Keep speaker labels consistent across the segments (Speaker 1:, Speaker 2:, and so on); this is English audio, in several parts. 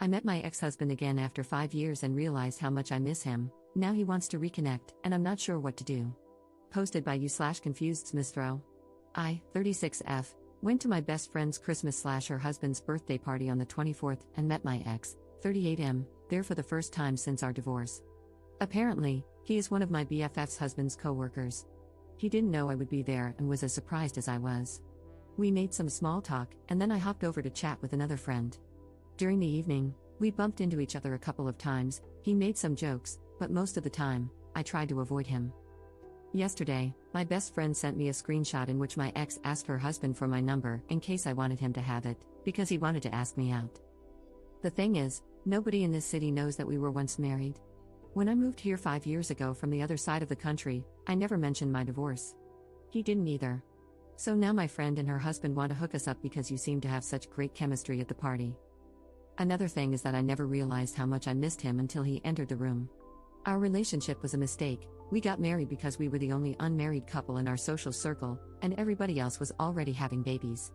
Speaker 1: I met my ex-husband again after 5 years and realized how much I miss him. Now he wants to reconnect, and I'm not sure what to do. Posted by you/confused Smithrow. I, 36F, went to my best friend's Christmas/her husband's birthday party on the 24th and met my ex, 38M, there for the first time since our divorce. Apparently, he is one of my BFF's husband's co-workers. He didn't know I would be there and was as surprised as I was. We made some small talk, and then I hopped over to chat with another friend. During the evening, we bumped into each other a couple of times. He made some jokes, but most of the time, I tried to avoid him. Yesterday, my best friend sent me a screenshot in which my ex asked her husband for my number in case I wanted him to have it, because he wanted to ask me out. The thing is, nobody in this city knows that we were once married. When I moved here 5 years ago from the other side of the country, I never mentioned my divorce. He didn't either. So now my friend and her husband want to hook us up because you seem to have such great chemistry at the party. Another thing is that I never realized how much I missed him until he entered the room. Our relationship was a mistake. We got married because we were the only unmarried couple in our social circle, and everybody else was already having babies.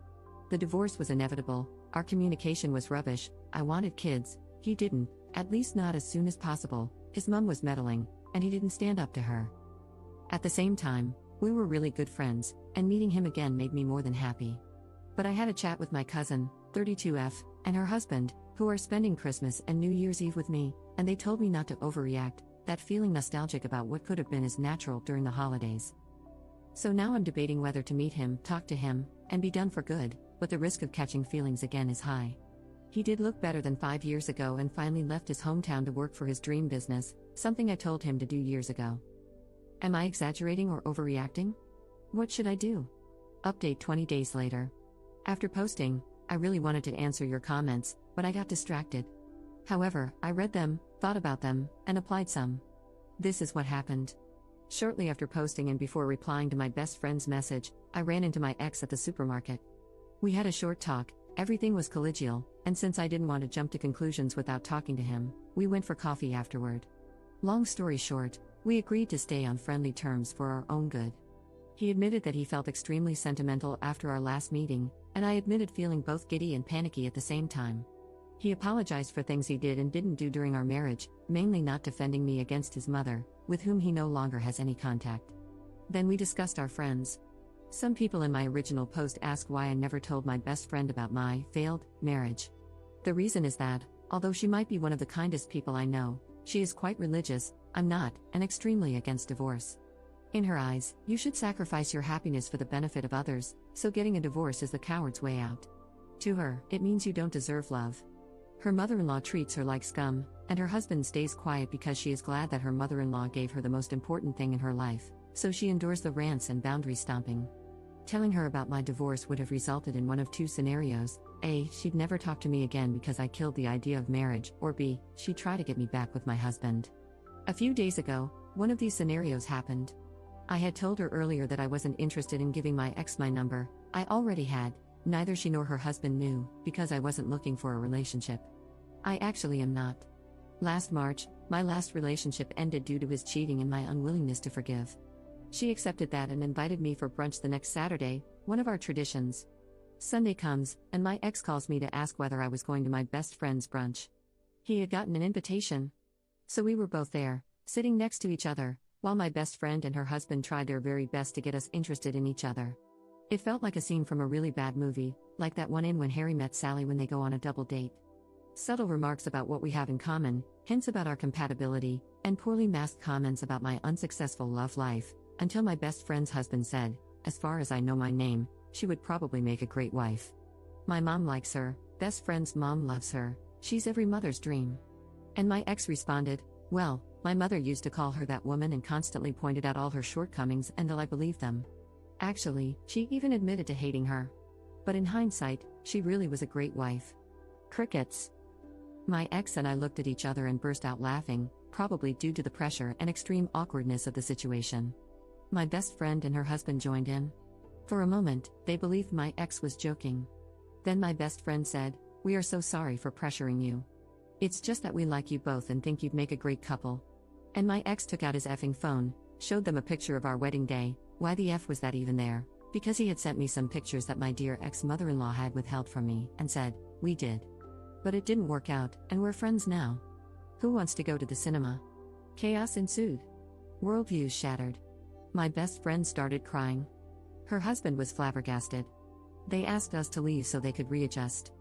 Speaker 1: The divorce was inevitable, our communication was rubbish, I wanted kids, he didn't, at least not as soon as possible, his mom was meddling, and he didn't stand up to her. At the same time, we were really good friends, and meeting him again made me more than happy. But I had a chat with my cousin, 32F, and her husband, who are spending Christmas and New Year's Eve with me, and they told me not to overreact. That feeling nostalgic about what could have been is natural during the holidays. So now I'm debating whether to meet him, talk to him, and be done for good, but the risk of catching feelings again is high. He did look better than 5 years ago and finally left his hometown to work for his dream business, something I told him to do years ago. Am I exaggerating or overreacting? What should I do? Update 20 days later. After posting, I really wanted to answer your comments, but I got distracted. However, I read them, thought about them, and applied some. This is what happened. Shortly after posting and before replying to my best friend's message, I ran into my ex at the supermarket. We had a short talk, everything was collegial, and since I didn't want to jump to conclusions without talking to him, we went for coffee afterward. Long story short, we agreed to stay on friendly terms for our own good. He admitted that he felt extremely sentimental after our last meeting, and I admitted feeling both giddy and panicky at the same time. He apologized for things he did and didn't do during our marriage, mainly not defending me against his mother, with whom he no longer has any contact. Then we discussed our friends. Some people in my original post ask why I never told my best friend about my failed marriage. The reason is that, although she might be one of the kindest people I know, she is quite religious, I'm not, and extremely against divorce. In her eyes, you should sacrifice your happiness for the benefit of others, so getting a divorce is the coward's way out. To her, it means you don't deserve love. Her mother-in-law treats her like scum, and her husband stays quiet because she is glad that her mother-in-law gave her the most important thing in her life, so she endures the rants and boundary stomping. Telling her about my divorce would have resulted in one of two scenarios: A, she'd never talk to me again because I killed the idea of marriage, or B, she'd try to get me back with my husband. A few days ago, one of these scenarios happened. I had told her earlier that I wasn't interested in giving my ex my number. I already had. Neither she nor her husband knew, because I wasn't looking for a relationship. I actually am not. Last March, my last relationship ended due to his cheating and my unwillingness to forgive. She accepted that and invited me for brunch the next Saturday, one of our traditions. Sunday comes, and my ex calls me to ask whether I was going to my best friend's brunch. He had gotten an invitation. So we were both there, sitting next to each other, while my best friend and her husband tried their very best to get us interested in each other. It felt like a scene from a really bad movie, like that one in When Harry Met Sally when they go on a double date. Subtle remarks about what we have in common, hints about our compatibility, and poorly masked comments about my unsuccessful love life, until my best friend's husband said, "As far as I know my name, she would probably make a great wife. My mom likes her, best friend's mom loves her, she's every mother's dream." And my ex responded, "Well, my mother used to call her that woman and constantly pointed out all her shortcomings until I believed them. Actually, she even admitted to hating her. But in hindsight, she really was a great wife." Crickets. My ex and I looked at each other and burst out laughing, probably due to the pressure and extreme awkwardness of the situation. My best friend and her husband joined in. For a moment, they believed my ex was joking. Then my best friend said, "We are so sorry for pressuring you. It's just that we like you both and think you'd make a great couple." And my ex took out his effing phone, showed them a picture of our wedding day. Why the F was that even there? Because he had sent me some pictures that my dear ex-mother-in-law had withheld from me, and said, "We did." But it didn't work out, and we're friends now. Who wants to go to the cinema? Chaos ensued. Worldviews shattered. My best friend started crying. Her husband was flabbergasted. They asked us to leave so they could readjust.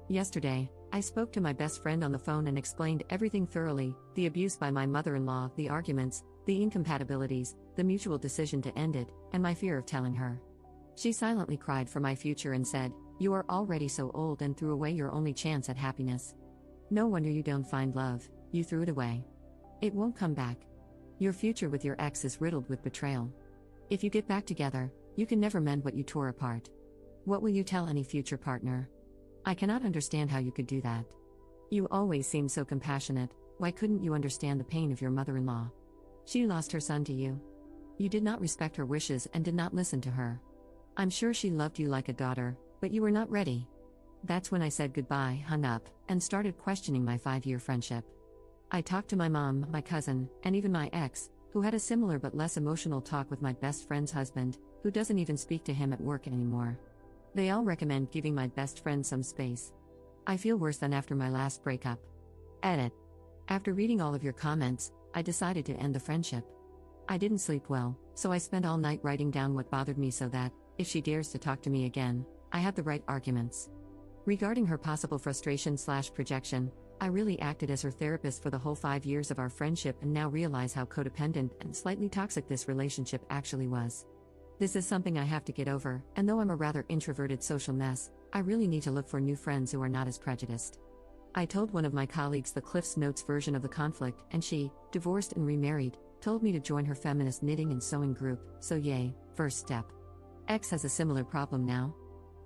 Speaker 1: Yesterday, I spoke to my best friend on the phone and explained everything thoroughly: the abuse by my mother-in-law, the arguments, the incompatibilities, the mutual decision to end it, and my fear of telling her. She silently cried for my future and said, "You are already so old," and threw away your only chance at happiness. No wonder you don't find love, you threw it away. It won't come back. Your future with your ex is riddled with betrayal. If you get back together, you can never mend what you tore apart. What will you tell any future partner? I cannot understand how you could do that. You always seem so compassionate. Why couldn't you understand the pain of your mother-in-law? She lost her son to you. You did not respect her wishes and did not listen to her. I'm sure she loved you like a daughter, but you were not ready. That's when I said goodbye, hung up, and started questioning my 5-year friendship. I talked to my mom, my cousin, and even my ex, who had a similar but less emotional talk with my best friend's husband, who doesn't even speak to him at work anymore. They all recommend giving my best friend some space. I feel worse than after my last breakup. Edit. After reading all of your comments, I decided to end the friendship. I didn't sleep well, so I spent all night writing down what bothered me so that, if she dares to talk to me again, I have the right arguments. Regarding her possible frustration/projection, I really acted as her therapist for the whole 5 years of our friendship and now realize how codependent and slightly toxic this relationship actually was. This is something I have to get over, and though I'm a rather introverted social mess, I really need to look for new friends who are not as prejudiced. I told one of my colleagues the Cliff's Notes version of the conflict, and she, divorced and remarried, told me to join her feminist knitting and sewing group, so yay, first step. X has a similar problem now.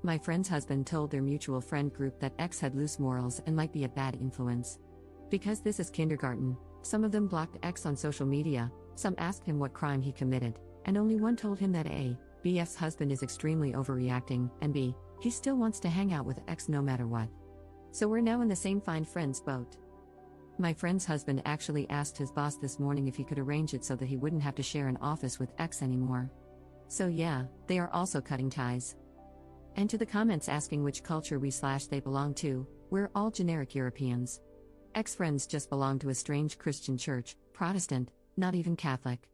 Speaker 1: My friend's husband told their mutual friend group that X had loose morals and might be a bad influence. Because this is kindergarten, some of them blocked X on social media, some asked him what crime he committed, and only one told him that A, BF's husband is extremely overreacting, and B, he still wants to hang out with X no matter what. So we're now in the same find friends boat. My friend's husband actually asked his boss this morning if he could arrange it so that he wouldn't have to share an office with X anymore. So yeah, they are also cutting ties. And to the comments asking which culture we/they belong to, we're all generic Europeans. X friends just belong to a strange Christian church, Protestant, not even Catholic.